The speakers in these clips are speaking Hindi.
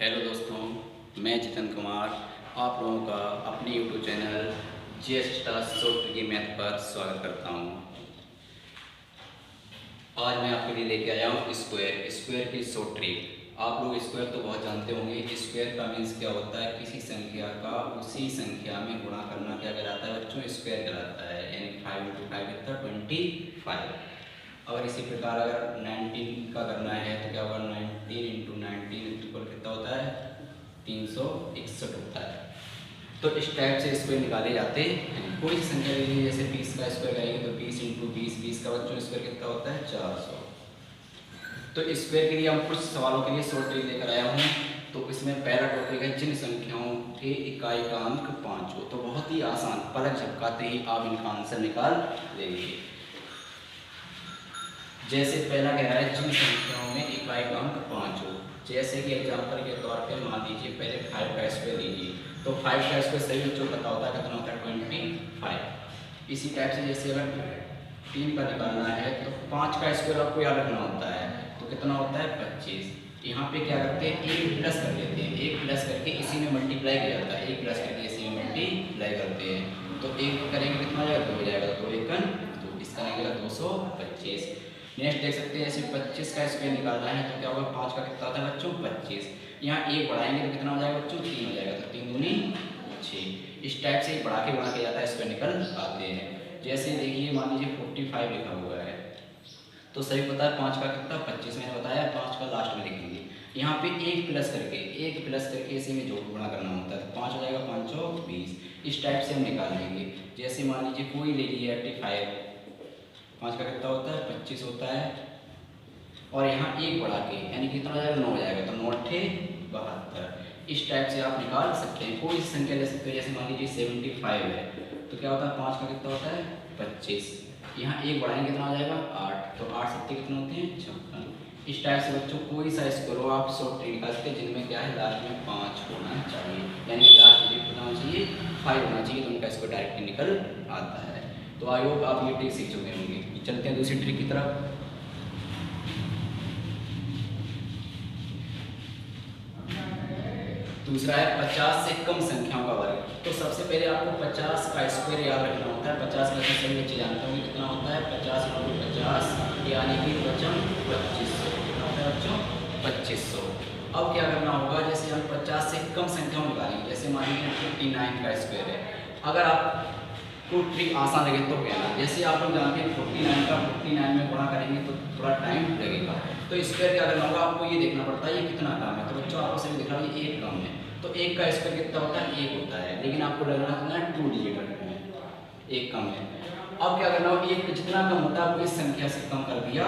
हेलो दोस्तों, मैं जितन कुमार आप लोगों का अपने YouTube channel GS star short trick math पर स्वागत करता हूं। आज मैं आपके लिए लेके आया हूं स्क्वायर की शॉर्ट ट्रिक। आप लोग स्क्वायर तो बहुत जानते होंगे। स्क्वायर का मीन्स क्या होता है, किसी संख्या का उसी संख्या में गुणा करना क्या कहलाता है बच्चों, स्क्वायर कहलाता है। यानी 5 × 5 कितना 25। और इसी प्रकार अगर 19 का करना है तो क्या होगा, 19 × 19 कितना होता है 361 होता है। तो इस टाइप से स्क्वायर निकाले जाते हैं। कोई संख्या लीजिए, जैसे 20 का स्क्वायर करेंगे तो 20 × 20, 20 का बच्चों स्क्वायर कितना होता है 400। तो स्क्वायर के लिए हम कुछ सवालों के लिए शॉर्ट ट्रिक लेकर आया हूँ। तो इसमें पहला टॉपिक है जिन संख्याओं के इकाई का अंक 5 हो। तो बहुत ही आसान, पलक झपकाते ही आप इनका आंसर निकाल लेंगे। जैसे पहला कह रहा है जिन संख्याओं में इकाई का अंक 5 हो। जैसे कि एग्जांपल के तौर पे मान लीजिए पहले 5 का स्क्वायर लीजिए, तो 5 का स्क्वायर सही बच्चों पता होता है कितना होता है 25। इसी टाइप से जैसे अगर 3 का निकालना है तो 5 का स्क्वायर आपको याद रखना होता है, तो कितना होता है 25। यहाँ पे क्या करते हैं, एक प्लस कर लेते हैं, एक प्लस करके इसी में मल्टीप्लाई किया जाता है, एक प्लस करके इसी में मल्टीप्लाई करते हैं। तो एक करेंगे कितना हो जाएगा, 2 हो जाएगा, तो एक तो इसका निकलेगा 225। नेक्स्ट देख सकते हैं, ऐसे 25 का स्क्वायर निकालना है तो क्या होगा, 5 का कितना होता है बच्चों 25। यहाँ एक बढ़ाएंगे तो कितना हो जाएगा बच्चों 3 हो जाएगा, तो 3 दूनी 6। इस टाइप से बढ़ा के जाता है, स्क्वायर निकल आते हैं। जैसे देखिए मान लीजिए 45 लिखा हुआ है, तो सही पता है 5 का कितना 25 मैंने बताया, 5 का लास्ट में लिखेंगे। यहाँ पे एक प्लस करके इसी में जोड़ गुणा करना होता है, तो 5 हो जाएगा 5 × 20। इस टाइप से हम निकाल लेंगे। जैसे मान लीजिए कोई ले लीजिए 85, 5 का कितना होता है 25 होता है, और यहाँ एक बढ़ा के यानी कितना हो जाएगा 9 हो जाएगा, तो 9 × 72। इस टाइप से आप निकाल सकते हैं। कोई संख्या ले सकते हो, जैसे मान लीजिए 75 है, तो क्या होता है 5 का कितना होता है 25। यहाँ एक बढ़ाएंगे कितना हो जाएगा 8, तो 8 7 कितने होते हैं 56। इस टाइप से बच्चों कोई सा स्क्वायर हो आप शॉर्ट ट्रिक निकाल सकते हैं, जिनमें क्या है लास्ट में 5 होना चाहिए, यानी लास्ट डिजिट कितना होना चाहिए 5 होना चाहिए, तो उनका स्क्वायर डायरेक्टली निकल आता है। तो आई होप आप ये ट्रिक सीख चुके होंगे। चलते हैं दूसरी ट्रिक की तरफ। दूसरा है 50 से कम संख्याओं का वर्ग। तो सबसे पहले आपको 50 का स्क्वायर याद रखना होता है। 50 का सभी बच्चे जानते होंगे कितना होता है 50 × 50 यानी कि बच्चों 2500। कितना होता है बच्चों 2500। अब क्या करना होगा, जैसे हम 50 से कम संख्याओं निकालेंगे, जैसे मान लीजिए 59 का स्क्वायर है। अगर आप को ट्रिक आसान लगे तो कहना, जैसे आप लोग जानते हैं 49 का 49 में गुणा करेंगे तो थोड़ा टाइम लगेगा। तो स्क्वायर क्या करना होगा, आपको ये देखना पड़ता है ये कितना कम है। तो बच्चों आपको सभी दिख रहा है ये 1 कम है, तो 1 का स्क्वायर कितना होता है 1 होता है, लेकिन आपको लगना है 2 डिजिट रखना है, 1 कम है। अब क्या करना होगा, 1 जितना कम होता है आपको इस संख्या से कम कर दिया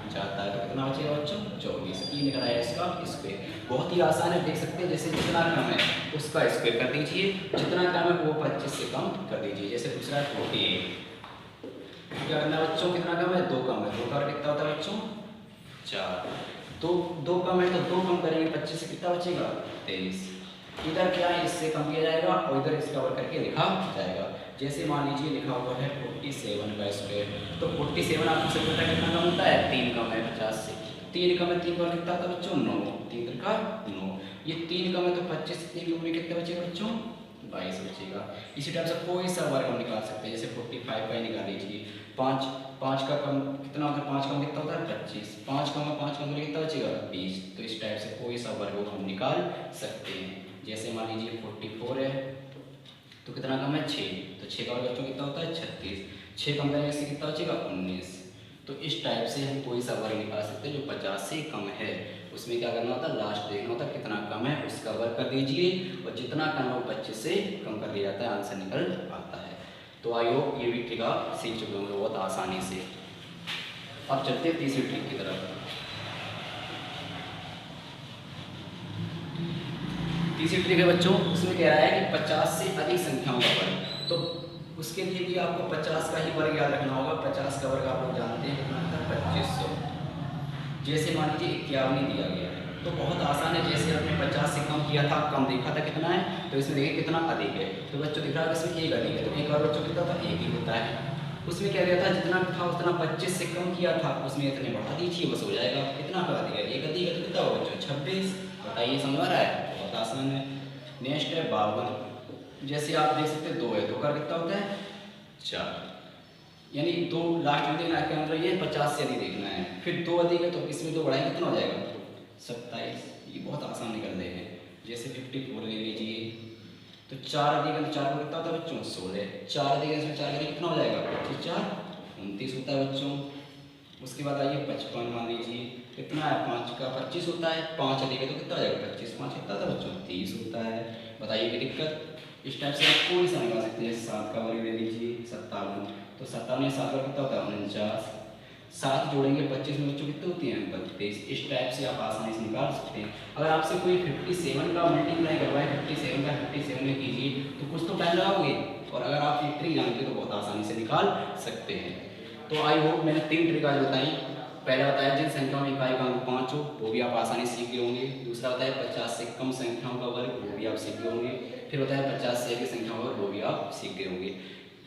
जाता है, तो कितना बचेगा बच्चों 24। ये निकला है इसका स्क्वायर। बहुत ही आसान है, देख सकते हैं। जैसे जितना कम है उसका स्क्वायर कर दीजिए, जितना कम है वो 25 से कम कर दीजिए। जैसे दूसरा 48, क्या करना है बच्चों, कितना कम है 2 कम है, 2 का कितना होता है बच्चों 4। तो 2 कम है तो 2 कम करेंगे 25 से कितना बचेगा 23। इधर क्या है इससे कम किया जाएगा और इधर इसका वर्ग करके लिखा जाएगा। जैसे मान लीजिए लिखा हुआ है 47 का स्क्वायर, तो 47 आपको सब पता है कितना कम होता है 3 कम है 50 से, 3 कम है 3 का कितना होता है बच्चों 9, 3 का 9। ये 3 कम है तो 25 से 3 में कितने बचेगा बच्चों 22 बचेगा। इसी टाइप से कोई सा वर्ग हम निकाल सकते हैं। जैसे 45 का ही निकाल लीजिए, 5 का कम कितना होता है, 5 कम कितना होता है 25, 5 कम है 5 कम कितना बचेगा 20। तो इस टाइप से कोई सा वर्ग हम निकाल सकते हैं। जैसे मान लीजिए 44 है तो कितना कम है 6, तो 6 का बच्चों कितना होता है 36, 6 कम करेंगे इससे कितना बचेगा 19। तो इस टाइप से हम कोई सा वर्ग निकाल सकते हैं जो 50 से कम है। उसमें क्या करना होता है, लास्ट देखना होता है कितना कम है उसका वर्ग कर दीजिए, और जितना कम है वो 25 से कम कर दिया जाता है, आंसर निकल आता है। तो आई होप ये भी ट्रिक आप सीख चुके होंगे बहुत आसानी से। अब चलते हैं तीसरी ट्रिक की तरफ। तीसरी ट्रिक है बच्चों, उसमें कह रहा है कि 50 से अधिक संख्याओं का वर्ग। तो उसके लिए भी आपको 50 का ही वर्ग याद रखना होगा। 50 का वर्ग आप लोग जानते हैं कितना होता है 2500। जैसे मान लीजिए 51 दिया गया है, तो बहुत आसान है। जैसे हमने 50 से कम किया था, कम देखा था कितना है, तो इसमें देखिए कितना अधिक है। तो बच्चों दिख रहा है इसमें 1 अधिक है, तो एक बार बच्चों कितना था 1 ही होता है। उसमें क्या गया था, जितना था उतना 25 से कम किया था, उसमें इतने बढ़ा दीजिए बस हो जाएगा। कितना का अधिक है 1 अधिक है तो कितना होगा बच्चों 26। बताइए समझ आ रहा है? बहुत आसान है। नेक्स्ट है 52। जैसे आप देख सकते हैं 2 है, 2 का कितना होता है 4, यानी 2 लास्ट में देखना है, क्या मतलब ये 50 से अधिक देखना है। फिर 2 अधिक है तो इसमें 2 बढ़ाएंगे कितना हो जाएगा 27। ये बहुत आसान निकल रहे हैं। जैसे 54 ले लीजिए, तो 4 अधिक है तो 4 का कितना होता है बच्चों 16। 4 अधिक है इसमें 4 करेंगे कितना हो जाएगा 25 4 29 होता है बच्चों। उसके बाद आइए 55 मान लीजिए, कितना है 5 का 25 होता है। 5 अधिक है तो कितना हो जाएगा 25 5 कितना था बच्चों 30 होता है। बताइए कोई दिक्कत? इस टाइप से आप कोई सा निकाल सकते हैं। 7 का वर्ग ले लीजिए 57, तो 57 या 7 का कितना होता है 49। 7 जोड़ेंगे 25 में बच्चों कितने होती हैं 32। इस टाइप से आप आसानी से निकाल सकते हैं। अगर आपसे कोई 57 का मल्टीप्लाई करवाए 57 का 57 में कीजिए तो कुछ तो टाइम लगाओगे, और अगर आप ये ट्रिक जानते हो तो बहुत आसानी से निकाल सकते हैं। तो आई होप मैंने 3 ट्रिक आज बताई। पहला बताया जिन संख्याओं में इकाई का अंक 5 हो वो भी आप आसानी से सीख गए होंगे। दूसरा बताया 50 से कम संख्याओं का वर्ग, वो भी आप सीख गए होंगे। फिर बताया 50 से अधिक संख्याओं का वर्ग, वो भी आप सीख गए होंगे।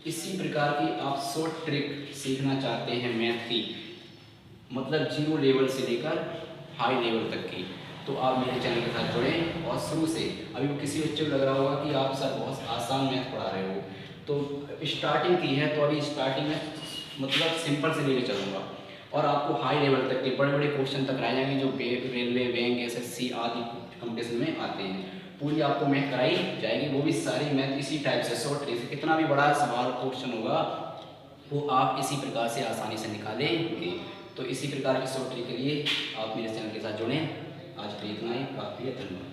इसी प्रकार की आप शॉर्ट ट्रिक सीखना चाहते हैं मैथ की, मतलब 0 लेवल से लेकर हाई लेवल तक की, तो आप मेरे चैनल के साथ जुड़ें। और शुरू से अभी किसी बच्चे को लग रहा होगा कि आप सर बहुत आसान मैथ पढ़ा रहे हो, तो स्टार्टिंग की है तो अभी स्टार्टिंग में मतलब सिंपल से लेके चलूँगा, और आपको हाई लेवल तक के बड़े बड़े क्वेश्चन तक कराए जाएंगे जो रेलवे बैंक SSC आदि कंपटीशन में आते हैं। पूरी आपको मैथ कराई जाएगी, वो भी सारी मैथ इसी टाइप से शॉर्ट ट्रिक से। कितना भी बड़ा सवाल क्वेश्चन होगा वो आप इसी प्रकार से आसानी से निकालेंगे। तो इसी प्रकार की शॉर्ट ट्रिक के लिए आप मेरे चैनल के साथ जुड़ें। आज के लिए इतना ही काफ़ी है। धन्यवाद।